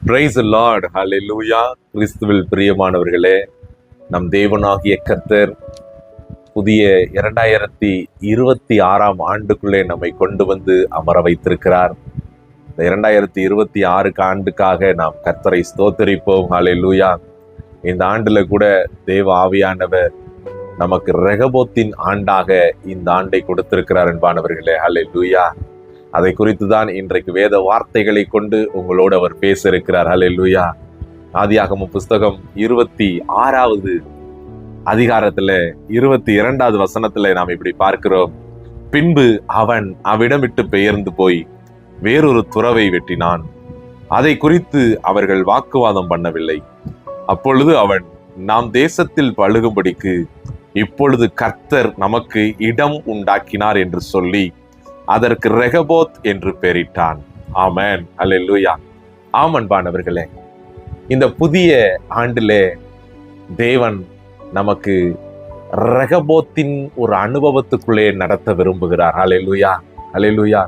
Price the Lord, ஹல்லேலூயா. கிறிஸ்துவில் பிரியமானவர்களே, நம் தேவனாகிய கர்த்தர் புதிய 2026 ஆண்டுக்குள்ளே நம்மை கொண்டு வந்து அமர வைத்திருக்கிறார். இந்த 2026 ஆண்டுக்காக நாம் கர்த்தரை ஸ்தோத்தரிப்போம். ஹல்லேலூயா. இந்த ஆண்டுல கூட தேவ ஆவியானவர் நமக்கு ரெகபோத்தின் ஆண்டாக இந்த ஆண்டை கொடுத்திருக்கிறார் என்பானவர்களே. ஹல்லேலூயா. அதை குறித்து தான் இன்றைக்கு வேத வார்த்தைகளை கொண்டு உங்களோடு அவர் பேச இருக்கிறார். ஹல்லேலூயா. ஆதியாகமம் புஸ்தகம் 26வது அதிகாரத்துல 22வது வசனத்துல நாம் இப்படி பார்க்கிறோம். பின்பு அவன் அவ்விடம் விட்டு பெயர்ந்து போய் வேறொரு துறவை வெட்டினான். அதை குறித்து அவர்கள் வாக்குவாதம் பண்ணவில்லை. அப்பொழுது அவன், நாம் தேசத்தில் பழுகும்படிக்கு இப்பொழுது கர்த்தர் நமக்கு இடம் உண்டாக்கினார் என்று சொல்லி அதற்கு ரெகபோத் என்று பெயரிட்டான். ஆமென், அல்லேலூயா. ஆமன்பானவர்களே, இந்த புதிய ஆண்டிலே தேவன் நமக்கு ரெகபோத்தின் ஒரு அனுபவத்துக்குள்ளே நடத்த விரும்புகிறார். அல்லேலூயா, அல்லேலூயா.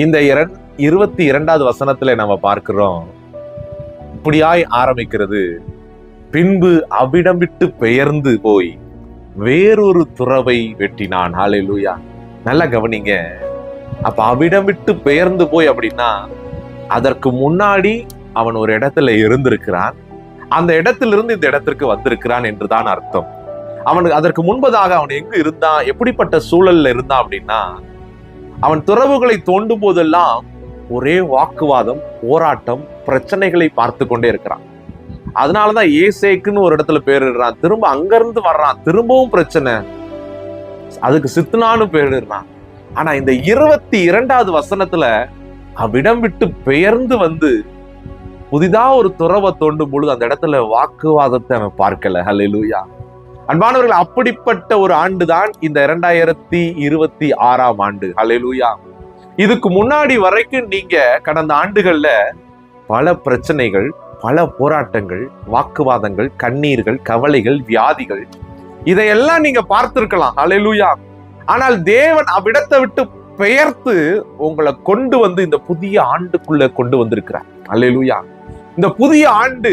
இந்த 22வது வசனத்துல நம்ம பார்க்கிறோம், இப்படியாய் ஆரம்பிக்கிறது. பின்பு அவ்விடம் விட்டு பெயர்ந்து போய் வேறொரு துறவை வெட்டினான். அல்லேலூயா. நல்லா கவனிங்க. அப்ப அவ்விடம் விட்டு பெயர்ந்து போய் அப்படின்னா அதற்கு முன்னாடி அவன் ஒரு இடத்துல இருந்திருக்கிறான், அந்த இடத்திலிருந்து இந்த இடத்திற்கு வந்திருக்கிறான் என்றுதான் அர்த்தம். அவனுக்கு அதற்கு முன்பதாக அவன் எங்கு இருந்தான், எப்படிப்பட்ட சூழல்ல இருந்தான் அப்படின்னா, அவன் துறவுகளை தோண்டும் போதெல்லாம் ஒரே வாக்குவாதம், போராட்டம், பிரச்சனைகளை பார்த்து கொண்டே இருக்கிறான். அதனாலதான் ஏசேக்குன்னு ஒரு இடத்துல பேரிடுறான். திரும்ப அங்கிருந்து வர்றான், திரும்பவும் பிரச்சனை, அதுக்கு சித்னான்னு பேரிடுறான். ஆனா இந்த 22வது வசனத்துல அவ்விடம் விட்டு பெயர்ந்து வந்து புதிதா ஒரு துறவை தோண்டும் பொழுது அந்த இடத்துல வாக்குவாதத்தை அவன் பார்க்கல. ஹல்லேலூயா. அன்பானவர்கள், அப்படிப்பட்ட ஒரு ஆண்டுதான் இந்த 2026 ஆண்டு. ஹல்லேலூயா. இதுக்கு முன்னாடி வரைக்கும் நீங்க கடந்த ஆண்டுகள்ல பல பிரச்சனைகள், பல போராட்டங்கள், வாக்குவாதங்கள், கண்ணீர்கள், கவலைகள், வியாதிகள், இதையெல்லாம் நீங்க பார்த்திருக்கலாம். ஹல்லேலூயா. ஆனால் தேவன் அவ்விடத்தை விட்டு பெயர்த்து உங்களை கொண்டு வந்து இந்த புதிய ஆண்டுக்குள்ள கொண்டு வந்திருக்கிறார். அல்லேலூயா. இந்த புதிய ஆண்டு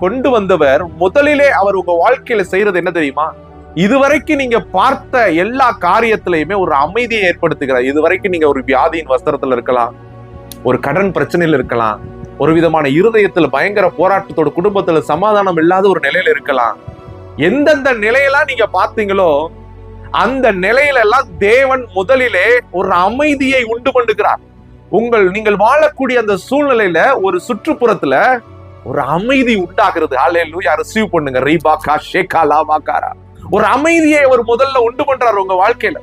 கொண்டு வந்தவர் முதலிலே அவர் உங்க வாழ்க்கையில செய்யறது என்ன தெரியுமா? இதுவரைக்கும் நீங்க பார்த்த எல்லா காரியத்திலையுமே ஒரு அமைதியை ஏற்படுத்துகிறார். இதுவரைக்கும் நீங்க ஒரு வியாதியின் வஸ்திரத்துல இருக்கலாம், ஒரு கடன் பிரச்சனையில இருக்கலாம், ஒரு விதமான இருதயத்துல பயங்கர போராட்டத்தோட, குடும்பத்துல சமாதானம் இல்லாத ஒரு நிலையில இருக்கலாம். எந்தெந்த நிலையெல்லாம் நீங்க பார்த்தீங்களோ அந்த நிலையில எல்லாம் தேவன் முதலிலே ஒரு அமைதியை உண்டு பண்ணுகிறார். நீங்கள் வாழக்கூடிய அந்த சூழ்நிலையில ஒரு சுற்றுப்புறத்துல ஒரு அமைதி உண்டாகிறது. ஹல்லேலூயா. ரிசீவ் பண்ணுங்க. ரீபாகா ஷேகா லாபாகாரா. ஒரு அமைதியை அவர் முதல்ல உண்டு பண்றாரு உங்க வாழ்க்கையில.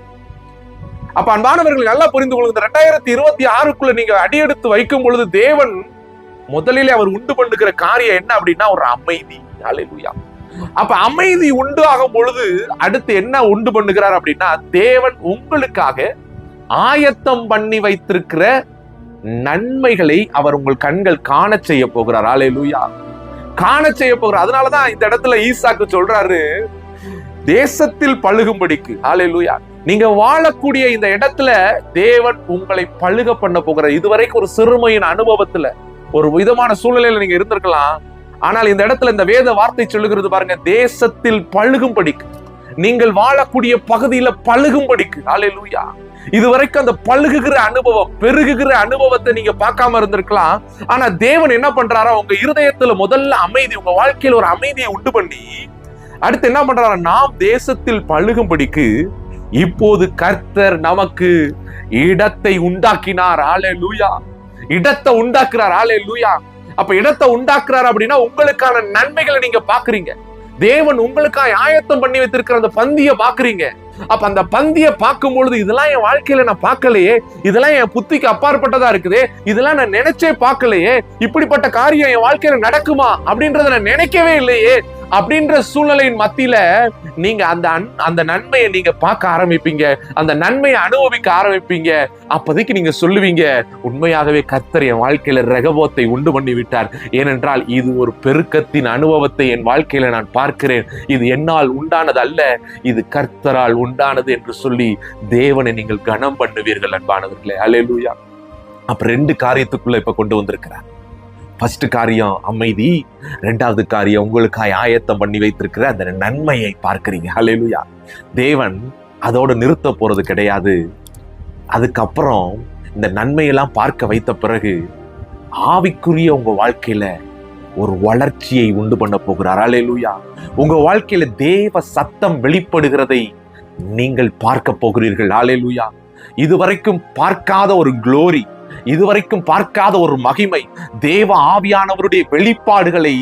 அப்ப அன்பானவர்கள், நல்லா புரிந்து கொள்ளுங்க. 2026க்குள்ள நீங்க அடியெடுத்து வைக்கும் பொழுது தேவன் முதலிலே அவர் உண்டு பண்ணுகிற காரியம் என்ன அப்படின்னா ஒரு அமைதி. ஹல்லேலூயா. அப்ப அமைதி உண்டு ஆகும் பொழுது அடுத்து என்ன உண்டு பண்ணுகிறார் அப்படின்னா, தேவன் உங்களுக்காக ஆயத்தம் பண்ணி வைத்திருக்கிற நன்மைகளை அவர் உங்கள் கண்கள் காண செய்ய போகிறார். அல்லேலூயா. காண செய்ய போகிறார். அதனாலதான் இந்த இடத்துல ஈசாக்கு சொல்றாரு, தேசத்தில் பழுகும்படிக்கு. அல்லேலூயா. நீங்க வாழக்கூடிய இந்த இடத்துல தேவன் உங்களை பழுக பண்ண போகிறார். இதுவரைக்கும் ஒரு சிறுமையின் அனுபவத்துல ஒரு விதமான சூழ்நிலையில நீங்க இருந்திருக்கலாம். ஆனால் இந்த இடத்துல இந்த வேத வார்த்தை சொல்லுகிறது பாருங்க, தேசத்தில் பழுகும்படிக்கு, நீங்கள் வாழக்கூடிய பகுதியில பழுகும்படிக்கு. அல்லேலூயா. இதுவரைக்கும் அந்த பழுகுகிற அனுபவம், பெருகுகிற அனுபவத்தை நீங்க பார்க்காம இருந்திருக்கலாம். ஆனா தேவன் என்ன பண்றாரா, உங்க இருதயத்துல முதல்ல அமைதி, உங்க வாழ்க்கையில ஒரு அமைதியை உண்டு பண்ணி அடுத்து என்ன பண்றாரா, நாம் தேசத்தில் பழுகும்படிக்கு இப்போது கர்த்தர் நமக்கு இடத்தை உண்டாக்கினார். அல்லேலூயா. இடத்தை உண்டாக்குறார். அல்லேலூயா. அப்ப இடத்தை உண்டாக்குறாரு அப்படின்னா உங்களுக்கான நன்மைகளை நீங்க பாக்குறீங்க. தேவன் உங்களுக்காக ஆயத்தம் பண்ணி வைத்திருக்கிற அந்த பந்தியை பாக்குறீங்க. அப்ப அந்த பந்தியை பார்க்கும் பொழுது, இதெல்லாம் என் வாழ்க்கையில நான் பார்க்கலையே, இதெல்லாம் என் புத்திக்கு அப்பாற்பட்டதா இருக்குது, இதெல்லாம் நான் நினைச்சே பார்க்கலையே, இப்படிப்பட்ட காரியம் என் வாழ்க்கையில நடக்குமா அப்படின்றத நான் நினைக்கவே இல்லையே அப்படின்ற சூழ்நிலையின் மத்தியில நீங்க அந்த நன்மையை நீங்க பார்க்க ஆரம்பிப்பீங்க, அந்த நன்மையை அனுபவிக்க ஆரம்பிப்பீங்க. அப்போதைக்கு நீங்க சொல்லுவீங்க, உண்மையாகவே கர்த்தர் என் வாழ்க்கையில ரெகபோத்தை உண்டு பண்ணி விட்டார். ஏனென்றால் இது ஒரு பெருக்கத்தின் அனுபவத்தை என் வாழ்க்கையில நான் பார்க்கிறேன். இது என்னால் உண்டானது அல்ல, இது கர்த்தரால் உண்டானது என்று சொல்லி தேவனை நீங்கள் கனம் பண்ணுவீர்கள். அன்பானவர்களே, அல்லேலூயா. அப்ப 2 காரியத்துக்குள்ள இப்ப கொண்டு வந்திருக்கிறார். ஃபர்ஸ்ட் காரியம் அமைதி, ரெண்டாவது காரியம் உங்களுக்காய் ஆயத்தம் பண்ணி வைத்திருக்கிற அந்த நன்மையை பார்க்கிறீங்க. ஹல்லேலூயா. தேவன் அதோட நிறுத்த போறது கிடையாது. அதுக்கப்புறம் இந்த நன்மையெல்லாம் பார்க்க வைத்த பிறகு ஆவிக்குரிய உங்க வாழ்க்கையில ஒரு வளர்ச்சியை உண்டு பண்ண போகிறார். ஹல்லேலூயா. உங்க வாழ்க்கையில தேவ சத்தம் வெளிப்படுகிறதை நீங்கள் பார்க்க போகிறீர்கள். ஹல்லேலூயா. இதுவரைக்கும் பார்க்காத ஒரு குளோரி, இதுவரைக்கும் பார்க்காத ஒரு மகிமை, தேவ ஆவியானவருடைய வெளிப்பாடுகளை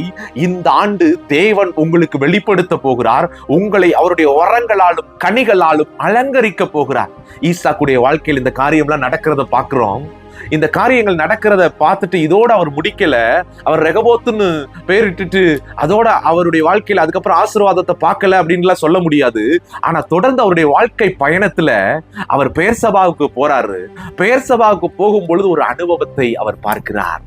இந்த ஆண்டு தேவன் உங்களுக்கு வெளிப்படுத்த போகிறார். உங்களை அவருடைய வரங்களாலும் கனிகளாலும் அலங்கரிக்க போகிறார். ஈசாக்குடைய வாழ்க்கையில் இந்த காரியம்லாம் நடக்கிறத பார்க்கிறோம். இந்த காரியங்கள் நடக்கிறத பார்த்துட்டு இதோட அவர் முடிக்கல. அவர் ரெகபோத்துன்னு பேரிட்டு அதோட அவருடைய வாழ்க்கையில அதுக்கப்புறம் ஆசீர்வாதத்தை பார்க்கல அப்படின்லாம் சொல்ல முடியாது. ஆனா தொடர்ந்து அவருடைய வாழ்க்கை பயணத்துல அவர் பெயர்சபாவுக்கு போறாரு. பெயர்சபாவுக்கு போகும் பொழுது ஒரு அனுபவத்தை அவர் பார்க்கிறார்.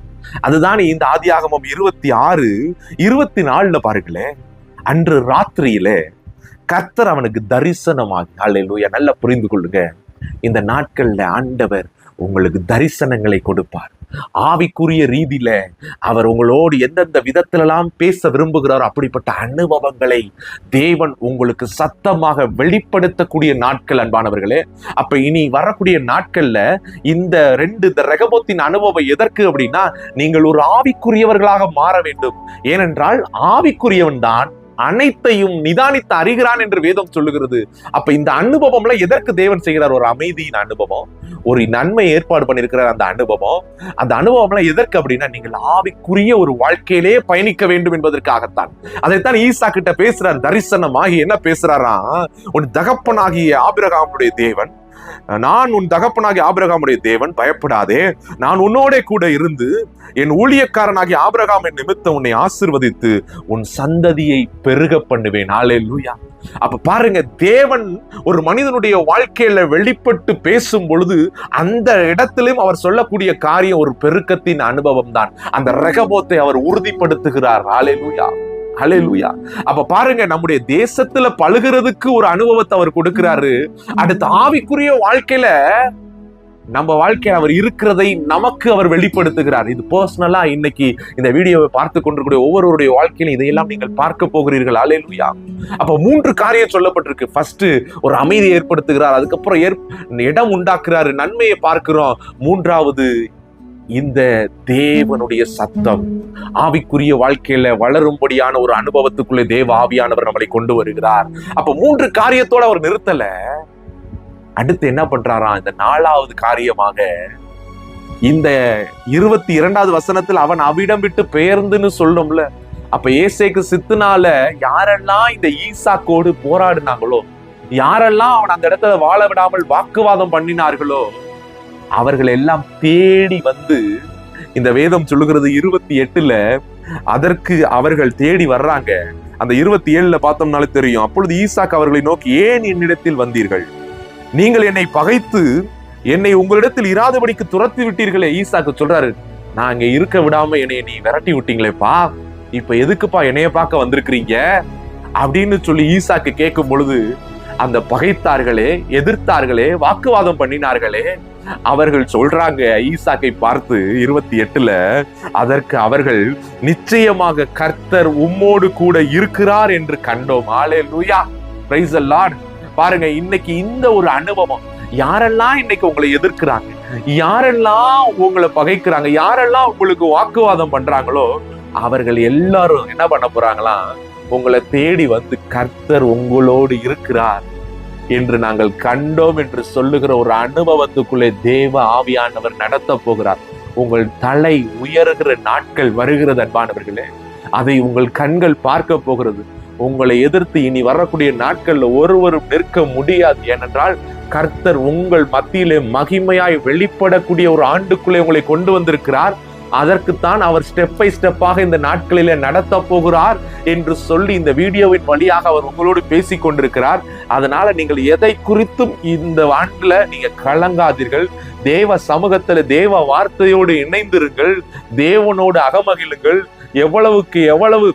அதுதான் இந்த ஆதியாகமம் 26:24 பாருங்களேன். அன்று ராத்திரியில கர்த்தர் அவனுக்கு தரிசனமாகி, ஹல்லேலூயா, நல்லா புரிந்து கொள்ளுங்க, இந்த நாட்கள்ல ஆண்டவர் உங்களுக்கு தரிசனங்களை கொடுப்பார். ஆவிக்குரிய ரீதியில அவர் உங்களோடு எந்தெந்த விதத்திலெல்லாம் பேச விரும்புகிறாரோ அப்படிப்பட்ட அனுபவங்களை தேவன் உங்களுக்கு சத்தமாக வெளிப்படுத்தக்கூடிய நாட்கள் அன்பானவர்களே. அப்ப இனி வரக்கூடிய நாட்கள்ல இந்த ரெகபோத்தின் அனுபவம் எதற்கு அப்படின்னா, நீங்கள் ஒரு ஆவிக்குரியவர்களாக மாற வேண்டும். ஏனென்றால் ஆவிக்குரியவன் தான் அனைத்தையும் நிதானித்து அறிகிறான் என்று வேதம் சொல்லுகிறது. அப்ப இந்த அனுபவம்ல எதற்கு தேவன் செய்கிறார்? ஒரு அமைதியின் அனுபவம், ஒரு நன்மை ஏற்பாடு பண்ணியிருக்கிறார். அந்த அனுபவம்லாம் எதற்கு அப்படின்னா, நீங்கள் ஆவிக்குரிய ஒரு வாழ்க்கையிலே பயணிக்க வேண்டும் என்பதற்காகத்தான். அதைத்தான் ஈசா கிட்ட பேசுறார். தரிசனமாகி என்ன பேசுறாரா, உன் தகப்பனாகிய ஆபிரகாமுடைய தேவன், நான் உன் தகப்பனாகிய ஆபிரகாமுடைய தேவன், பயப்படாதே, நான் உன்னோட கூட இருந்து என் ஊழியக்காரனாகிய ஆபிரகாம் என் நிமித்தம் உன்னை ஆசீர்வதித்து உன் சந்ததியை பெருக பண்ணுவேன். ஹல்லேலூயா. அப்ப பாருங்க, தேவன் ஒரு மனிதனுடைய வாழ்க்கையில வெளிப்பட்டு பேசும் பொழுது அந்த இடத்திலும் அவர் சொல்லக்கூடிய காரியம் ஒரு பெருக்கத்தின் அனுபவம் தான். அந்த ரெகபோத்தை அவர் உறுதிப்படுத்துகிறார். ஹல்லேலூயா. ஹல்லேலூயா. அப்ப பாருங்க, நம்முடைய தேசத்துல பழுகிறதுக்கு ஒரு அனுபவத்தை அவர் கொடுக்கிறாரு. அடுத்த ஆவிக்குரிய வாழ்க்கையில நம்ம வாழ்க்கையில அவர் இருக்கிறதை நமக்கு அவர் வெளிப்படுத்துகிறார். இது பர்சனலா இன்னைக்கு இந்த வீடியோவை பார்த்து கொண்டிருக்கிற ஒவ்வொருவருடைய வாழ்க்கையிலும் இதையெல்லாம் நீங்கள் பார்க்க போகிறீர்கள். ஹல்லேலூயா. அப்ப 3 காரியம் சொல்லப்பட்டிருக்கு. ஃபர்ஸ்ட் ஒரு அமைதியை ஏற்படுத்துகிறார், அதுக்கப்புறம் இடம் உண்டாக்குறாரு, நன்மையை பார்க்கிறோம். 3வது இந்த தேவனுடைய சத்தம் ஆவிக்குரிய வாழ்க்கையில வளரும்படியான ஒரு அனுபவத்துக்குள்ளே தேவ ஆவியானவர் நம்மளை கொண்டு வருகிறார். அப்ப 3 காரியத்தோட அவர் நிறுத்தல. அடுத்து என்ன பண்றாராம்? இந்த 4வது காரியமாக இந்த 22வது வசனத்தில் அவன் அவிடம் விட்டு பெயர்ந்துன்னு சொல்லும்ல. அப்ப ஏசேக்கு சித்துனால யாரெல்லாம் இந்த ஈசாக்கோடு போராடினாங்களோ, யாரெல்லாம் அவன் அந்த இடத்துல வாழ விடாமல் வாக்குவாதம் பண்ணினார்களோ, அவர்கள் எல்லாம் தேடி வந்து, இந்த வேதம் சொல்லுகிறது 28ல அதற்கு அவர்கள் தேடி வர்றாங்க. அந்த 27ல பார்த்தோம்னாலே தெரியும். அப்பொழுது ஈசாக்கு அவர்களை நோக்கி, ஏன் என்னிடத்தில் வந்தீர்கள்? நீங்கள் என்னை பகைத்து என்னை உங்களிடத்தில் இராதபடிக்கு துரத்தி விட்டீர்களே. ஈசாக்கு சொல்றாரு, நான் இங்க இருக்க விடாம என்னை நீ விரட்டி விட்டீங்களேப்பா, இப்ப எதுக்குப்பா என்னைய பார்க்க வந்திருக்கிறீங்க அப்படின்னு சொல்லி ஈசாக்கு கேட்கும் பொழுது, அந்த பகைத்தார்களே, எதிர்த்தார்களே, வாக்குவாதம் பண்ணினார்களே, அவர்கள் சொல்றாங்க ஈசாக்கை பார்த்து 28ல, அதற்கு அவர்கள், நிச்சயமாக கர்த்தர் உம்மோடு கூட இருக்கிறார் என்று கண்டோம். ஹல்லேலூயா. Praise the Lord. பாருங்க, இன்னைக்கு இந்த ஒரு அனுபவம், யாரெல்லாம் இன்னைக்கு உங்களை எதிர்க்கிறாங்க, யாரெல்லாம் உங்களை பகைக்கிறாங்க, யாரெல்லாம் உங்களுக்கு வாக்குவாதம் பண்றாங்களோ, அவர்கள் எல்லாரும் என்ன பண்ண போறாங்களாம், உங்களை தேடி வந்து கர்த்தர் உங்களோடு இருக்கிறார் என்று நாங்கள் கண்டோம் என்று சொல்லுகிற ஒரு அனுபவத்துக்குள்ளே தேவ ஆவியானவர் நடத்த போகிறார். உங்கள் தலை உயர்கிற நாட்கள் வருகிறது அன்பானவர்களே. அதை உங்கள் கண்கள் பார்க்க போகிறது. உங்களை எதிர்த்து இனி வரக்கூடிய நாட்கள்ல ஒருவரும் நிற்க முடியாது. ஏனென்றால் கர்த்தர் உங்கள் மத்தியிலே மகிமையாய் வெளிப்படக்கூடிய ஒரு ஆண்டுக்குள்ளே உங்களை கொண்டு வந்திருக்கிறார். அதற்குத்தான் அவர் ஸ்டெப் பை ஸ்டெப்பாக இந்த நாட்களிலே நடத்த போகிறார் என்று சொல்லி இந்த வீடியோவின் வழியாக அவர் உங்களோடு பேசிக் கொண்டிருக்கிறார். அதனால நீங்கள் எதை குறித்தும் இந்த ஆண்டுல நீங்க கலங்காதீர்கள். தேவ சமூகத்துல தேவ வார்த்தையோடு இணைந்திருங்கள். தேவனோடு அகமகிழுங்கள். எவ்வளவுக்கு எவ்வளவு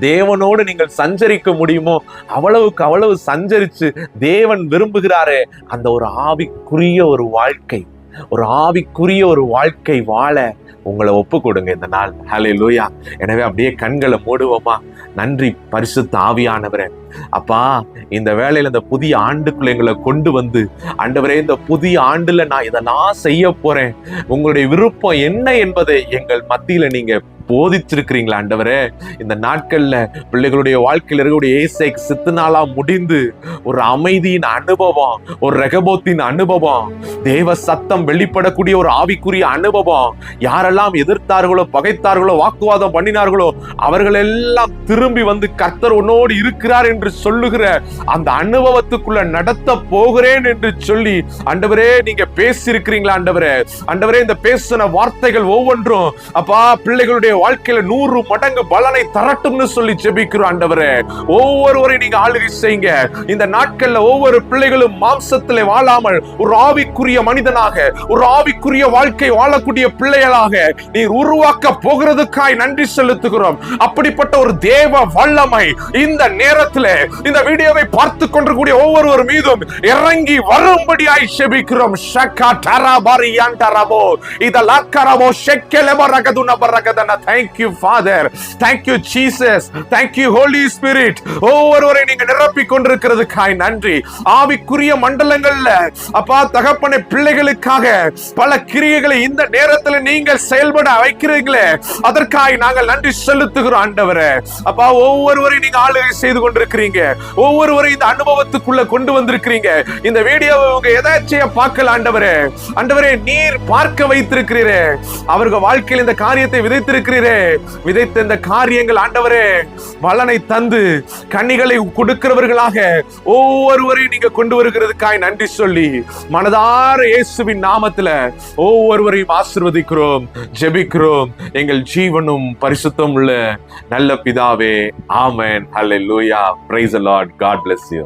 தேவனோடு நீங்கள் சஞ்சரிக்க முடியுமோ அவ்வளவுக்கு அவ்வளவு சஞ்சரிச்சு தேவன் விரும்புகிறாரே அந்த ஒரு ஆவிக்குரிய ஒரு வாழ்க்கை வாழ உங்களை ஒப்பு கொடுங்க இந்த நாள். ஹல்லேலூயா. எனவே அப்படியே கண்களை மூடுவோமா? நன்றி பரிசுத்த ஆவியானவரே. அப்பா, இந்த வேளையில இந்த புதிய ஆண்டுக்குள்ள எங்களை கொண்டு வந்து, ஆண்டவரே, இந்த புதிய ஆண்டுல நான் இதெல்லாம் செய்ய போறேன், உங்களுடைய விருப்பம் என்ன என்பதை எங்கள் மத்தியில நீங்க போதிச்சிருக்கிறீங்களா ஆண்டவரே? இந்த நாட்கள்ல பிள்ளைகளுடைய வாழ்க்கையில் இருக்கக்கூடிய ஏசேக்கு சித்து நாளா முடிந்து ஒரு அமைதியின் அனுபவம், ஒரு ரெகபோத்தின் அனுபவம், தேவ சத்தம் வெளிப்படக்கூடிய ஒரு ஆவிக்குரிய அனுபவம். யாரெல்லாம் எதிர்த்தார்களோ, பகைத்தார்களோ, வாக்குவாதம் பண்ணினார்களோ, அவர்கள் எல்லாம் திரும்பி வந்து கர்த்தர் உன்னோடு இருக்கிறார் என்று சொல்லுகிற அந்த அனுபவத்துக்குள்ள நடத்த போகிறேன் என்று சொல்லி ஆண்டவரே நீங்க பேசியிருக்கிறீங்களா ஆண்டவரே? ஆண்டவரே, இந்த பேசின வார்த்தைகள் ஒவ்வொன்றும் அப்பா பிள்ளைகளுடைய வாழ்க்கையில 100 மடங்கு பலனை தரட்டும்னு சொல்லி ஜெபிக்கிறோம் ஆண்டவரே. ஒவ்வொருவரையும் நீங்க ஆளுகை செய்யுங்க. இந்த நாட்கள்ல ஒவ்வொரு பிள்ளைகளும் மாம்சத்திலே வாழாமல் ஒரு ஆவிக்குரிய மனிதனாக, ஒரு ஆவிக்குரிய வாழ்க்கை வாழக்கூடிய பிள்ளைகளாக நீர் உருவாக்க போகிறதுக்காய் நன்றி செலுத்துகிறோம். அப்படிப்பட்ட ஒரு தேவ வல்லமை இந்த நேரத்தில் இந்த வீடியோவை பார்த்து கொண்டிருக்கூடிய ஒவ்வொருவர் மீதும் இறங்கி வரும்படியாய் ஜெபிக்கிறோம். ஷக்கா டராபாரி யாண்டராபோ இதலாக்கராபோ ஷெக்கெலபரகதுன பரகதன. Thank you Father, thank you Jesus, thank you Holy Spirit. ஒவ்வொருவரை நீங்க நிரப்பிக் கொண்டிருக்கிறதுக்காய் நன்றி. ஆவிக்குரிய மண்டலங்கள்ல அப்பா தகப்பனை பிள்ளைகளுக்காக பல கிரியைகளை இந்த நேரத்தில் நீங்கள் செயல்பட வைக்கிறீங்களே, அதற்காய் நாங்கள் நன்றி செலுத்துகிறோம் ஆண்டவரே. அப்பா, ஒவ்வொருவரையும் நீங்க ஆளுகை செய்து கொண்டிருக்கிறீங்க, ஒவ்வொருவரையும் இந்த அனுபவத்துக்குள்ள கொண்டு வந்திருக்கிறீங்க. இந்த வீடியோவை உங்க எதாச்சியா பார்க்கல ஆண்டவரே. ஆண்டவரே, நீர் பார்க்க வைத்திருக்கிறீரே, அவர்கள் வாழ்க்கையில் இந்த காரியத்தை விதைத்திருக்கிறீரே. விதைத்த இந்த காரியங்கள் ஆண்டவரே பலனை தந்து கனிகளை கொடுக்கிறவர்களாக ஒவ்வொருவரையும் நீங்க கொண்டு வருகிறதுக்காய் நன்றி சொல்லி மனதார இயேசுவின் நாமத்துல ஒவ்வொருவரையும் ஆசீர்வதிக்கிறோம், ஜெபிக்கிறோம். எங்கள் ஜீவனும் பரிசுத்தம் உள்ள நல்ல பிதாவே, amen. Hallelujah. Praise the Lord. God bless you.